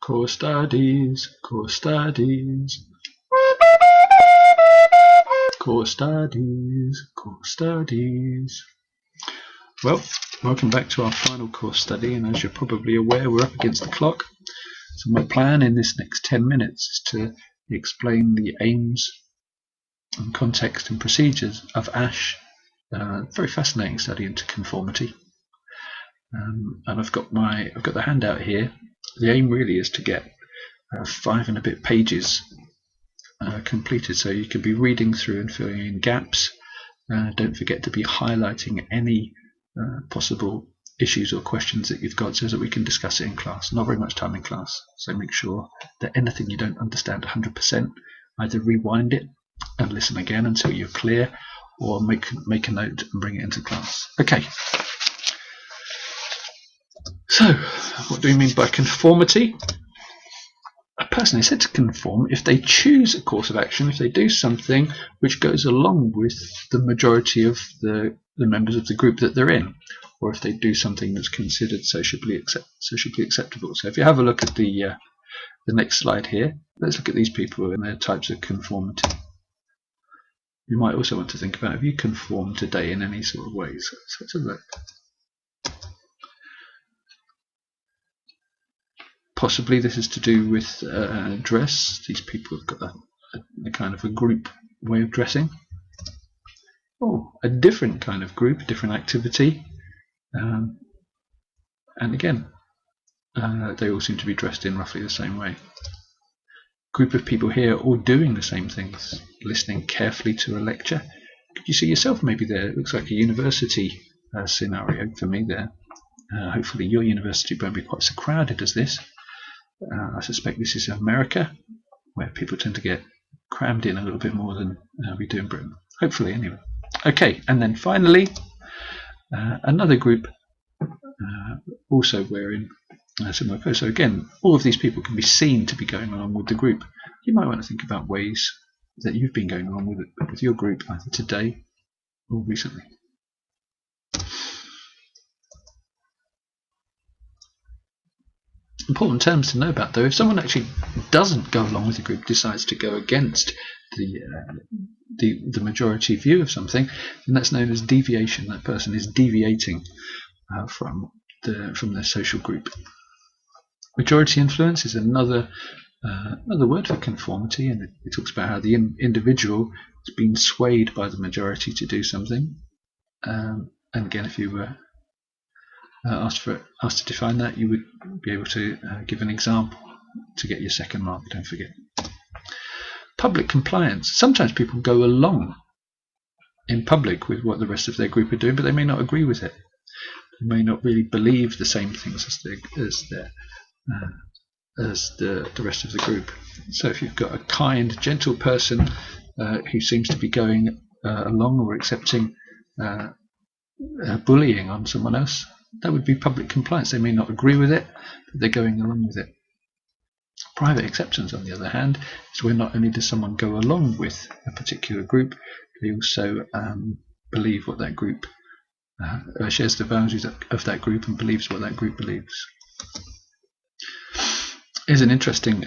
Core studies, core studies, core studies, core studies. Well, welcome back to our final course study, and as you're probably aware, we're up against the clock. So my plan in this next 10 minutes is to explain the aims and context and procedures of Asch, a very fascinating study into conformity. And I've got the handout here. The aim really is to get 5 and a bit pages completed, so you can be reading through and filling in gaps. Don't forget to be highlighting any possible issues or questions that you've got so that we can discuss it in class. Not very much time in class, so make sure that anything you don't understand 100%, either rewind it and listen again until you're clear, or make a note and bring it into class. Okay. So, what do we mean by conformity? A person is said to conform if they choose a course of action, if they do something which goes along with the majority of the members of the group that they're in, or if they do something that's considered sociably acceptable. So if you have a look at the next slide here, let's look at these people and their types of conformity. You might also want to think about if you conform today in any sort of ways. So let's have a look. Possibly this is to do with dress. These people have got a kind of a group way of dressing. Oh, a different kind of group, different activity. And again, they all seem to be dressed in roughly the same way. Group of people here all doing the same things, listening carefully to a lecture. Could you see yourself maybe there? It looks like a university scenario for me there. Hopefully your university won't be quite so crowded as this. I suspect this is America, where people tend to get crammed in a little bit more than we do in Britain. Hopefully, anyway. Okay, and then finally, another group also wearing similar clothes. So again, all of these people can be seen to be going along with the group. You might want to think about ways that you've been going along with your group, either today or recently. Important terms to know about, though. If someone actually doesn't go along with the group, decides to go against the majority view of something, then that's known as deviation. That person is deviating from their social group. Majority influence is another word for conformity, and it talks about how the individual has been swayed by the majority to do something. And again, if you were asked to define that, you would be able to give an example to get your second mark, don't forget. Public compliance. Sometimes people go along in public with what the rest of their group are doing, but they may not agree with it. They may not really believe the same things as the rest of the group. So if you've got a kind, gentle person who seems to be going along or accepting bullying on someone else, that would be public compliance. They may not agree with it, but they're going along with it. Private acceptance, on the other hand, is where not only does someone go along with a particular group, they also believe what that group shares the values of that group and believes what that group believes. Here's an interesting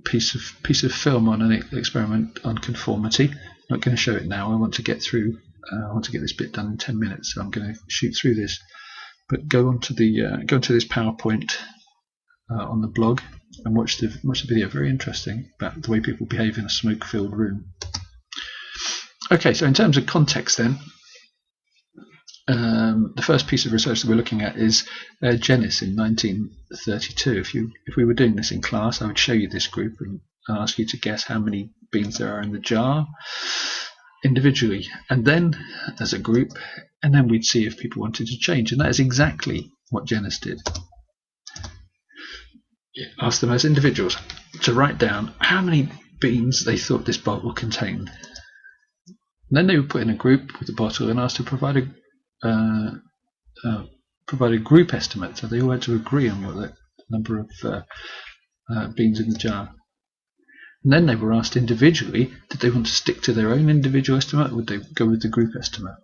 piece of film on an experiment on conformity. I'm not going to show it now. I want to get this bit done in 10 minutes, so I'm going to shoot through this. But go onto this PowerPoint on the blog and watch the video. Very interesting about the way people behave in a smoke-filled room. Okay, so in terms of context, then, the first piece of research that we're looking at is Jenis in 1932. If we were doing this in class, I would show you this group and ask you to guess how many beans there are in the jar individually, and then as a group, and then we'd see if people wanted to change. And that is exactly what Jenis did. Ask them as individuals to write down how many beans they thought this bottle contained. And then they would put in a group with the bottle and asked to provide a group estimate. So they all had to agree on what the number of beans in the jar. And then they were asked individually, did they want to stick to their own individual estimate, or would they go with the group estimate?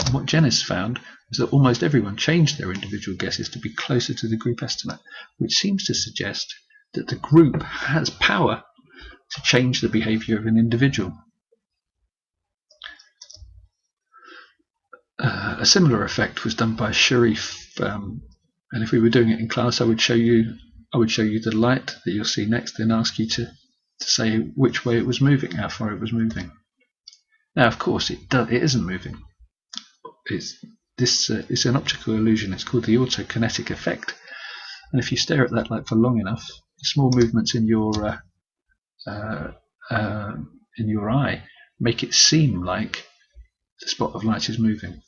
And what Jennis found was that almost everyone changed their individual guesses to be closer to the group estimate, which seems to suggest that the group has power to change the behaviour of an individual. A similar effect was done by Sharif, and if we were doing it in class, I would show you the light that you'll see next, and ask you to say which way it was moving, how far it was moving. Now, of course, it isn't moving. It's an optical illusion. It's called the autokinetic effect, and if you stare at that light for long enough, the small movements in your eye make it seem like the spot of light is moving.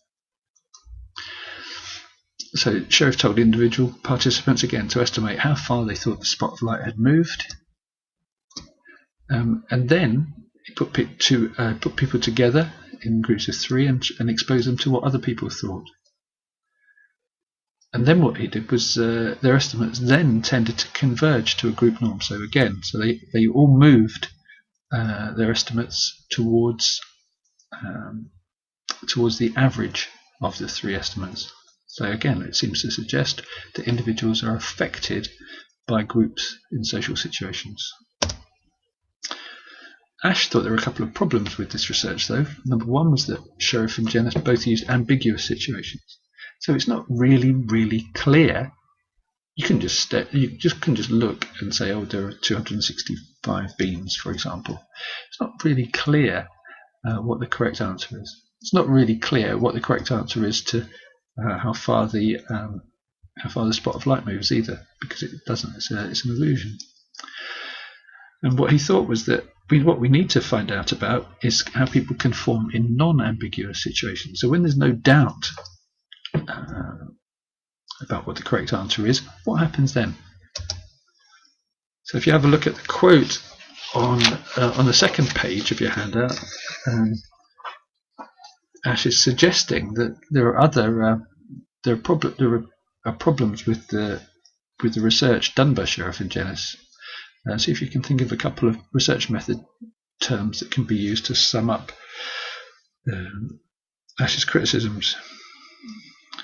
So Sharif told individual participants again to estimate how far they thought the spot of light had moved, and then he put people together in groups of 3 and exposed them to what other people thought. And then what he did was their estimates then tended to converge to a group norm. So again, they all moved their estimates towards the average of the 3 estimates. So again, it seems to suggest that individuals are affected by groups in social situations. Asch thought there were a couple of problems with this research, though. Number one was that Sharif and Jennis both used ambiguous situations. So it's not really clear. You can just look and say, oh, there are 265 beans, for example. It's not really clear what the correct answer is. It's not really clear what the correct answer is to how far the spot of light moves either, because it doesn't. It's an illusion. And what he thought was that what we need to find out about is how people conform in non-ambiguous situations. So when there's no doubt about what the correct answer is, what happens then? So if you have a look at the quote on the second page of your handout, Asch is suggesting that there are problems with the research done by Sharif and Jennis. See if you can think of a couple of research method terms that can be used to sum up Asch's criticisms.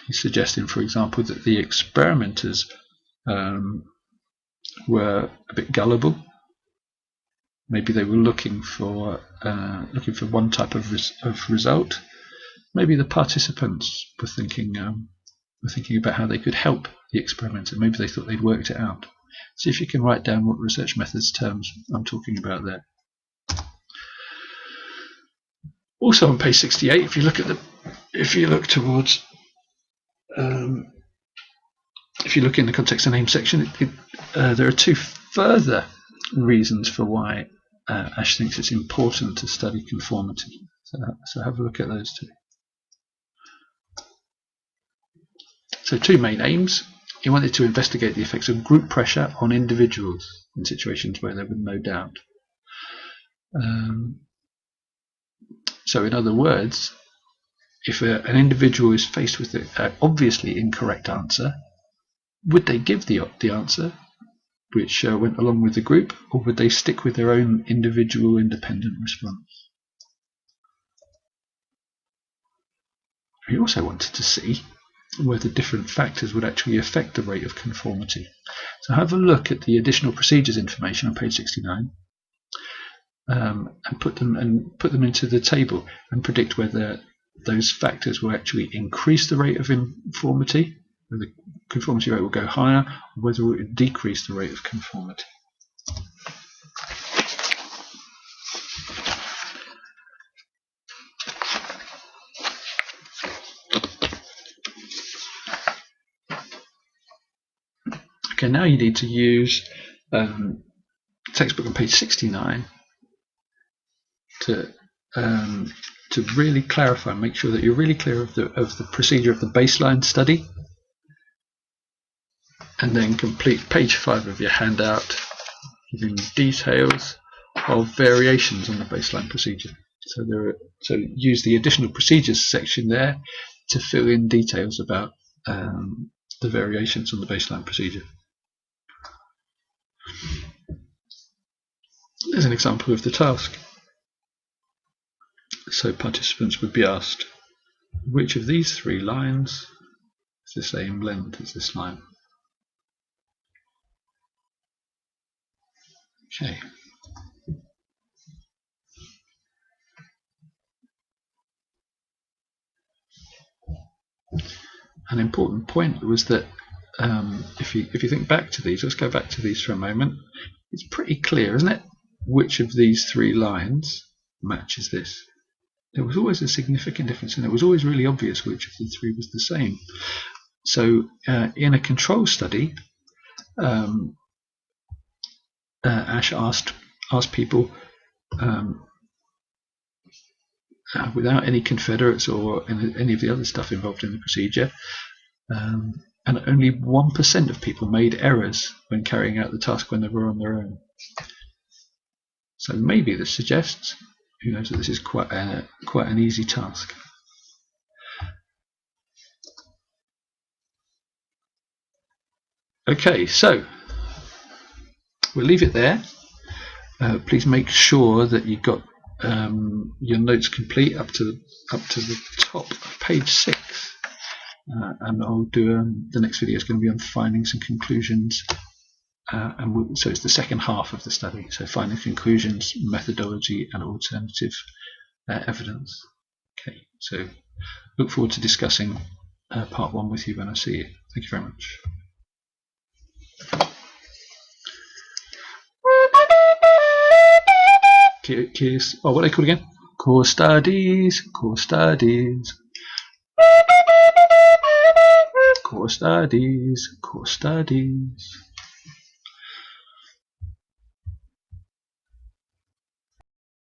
He's suggesting, for example, that the experimenters were a bit gullible. Maybe they were looking for one type of result. Maybe the participants were thinking about how they could help the experimenter. Maybe they thought they'd worked it out. See if you can write down what research methods terms I'm talking about there. Also on page 68, if you look in the context and name section, there are 2 further reasons for why Asch thinks it's important to study conformity. So have a look at those 2. So 2 main aims. He wanted to investigate the effects of group pressure on individuals in situations where there was no doubt. So in other words, if an individual is faced with an obviously incorrect answer, would they give the answer which went along with the group, or would they stick with their own individual independent response? He also wanted to see whether different factors would actually affect the rate of conformity. So have a look at the additional procedures information on page 69 and put them into the table and predict whether those factors will actually increase the rate of conformity, whether the conformity rate will go higher, or whether it will decrease the rate of conformity. Okay, now you need to use textbook on page 69 to really clarify, make sure that you're really clear of the procedure of the baseline study, and then complete page 5 of your handout giving details of variations on the baseline procedure. So use the additional procedures section there to fill in details about the variations on the baseline procedure. There's an example of the task. So participants would be asked, which of these three lines is the same length as this line. Okay. An important point was that if you think back to these, let's go back to these for a moment. It's pretty clear, isn't it, which of these three lines matches this? There was always a significant difference, and it was always really obvious which of the three was the same. So in a control study, Asch asked people without any confederates or any of the other stuff involved in the procedure, and only 1% of people made errors when carrying out the task when they were on their own. So maybe this suggests, who knows, that this is quite an easy task. Okay, so we'll leave it there. Please make sure that you've got your notes complete up to the top of page 6, and I'll do the next video is going to be on findings and conclusions, so it's the second half of the study. So findings, conclusions, methodology, and alternative evidence. Okay, so look forward to discussing part 1 with you when I see you. Thank you very much. Oh, what are they called again? Course studies, course studies, course studies, course studies.